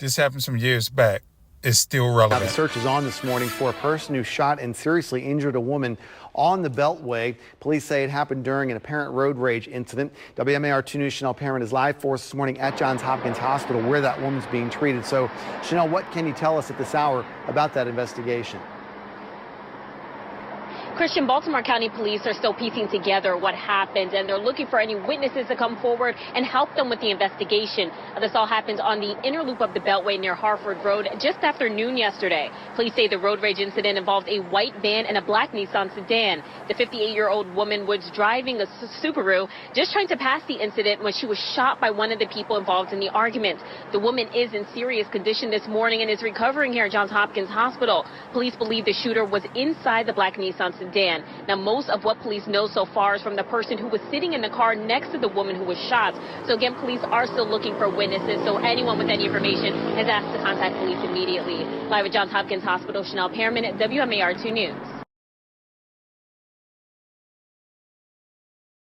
this happened some years back, is still Now, relevant. the search is on this morning for a person who shot and seriously injured a woman on the Beltway. Police say it happened during an apparent road rage incident. WMAR-2 News' Chanel Perrin is live for us this morning at Johns Hopkins Hospital where that woman's being treated. So, Chanel, what can you tell us at this hour about that investigation? Christian, Baltimore County Police are still piecing together what happened, and they're looking for any witnesses to come forward and help them with the investigation. This all happened on the inner loop of the Beltway near Harford Road just after noon yesterday. Police say the road rage incident involved a white van and a black Nissan sedan. The 58-year-old woman was driving a Subaru, just trying to pass the incident when she was shot by one of the people involved in the argument. The woman is in serious condition this morning and is recovering here at Johns Hopkins Hospital. Police believe the shooter was inside the black Nissan sedan. Now, most of what police know so far is from the person who was sitting in the car next to the woman who was shot. So again, police are still looking for witnesses. So anyone with any information is asked to contact police immediately. Live at Johns Hopkins Hospital, Chanel Perrin at WMAR 2 News.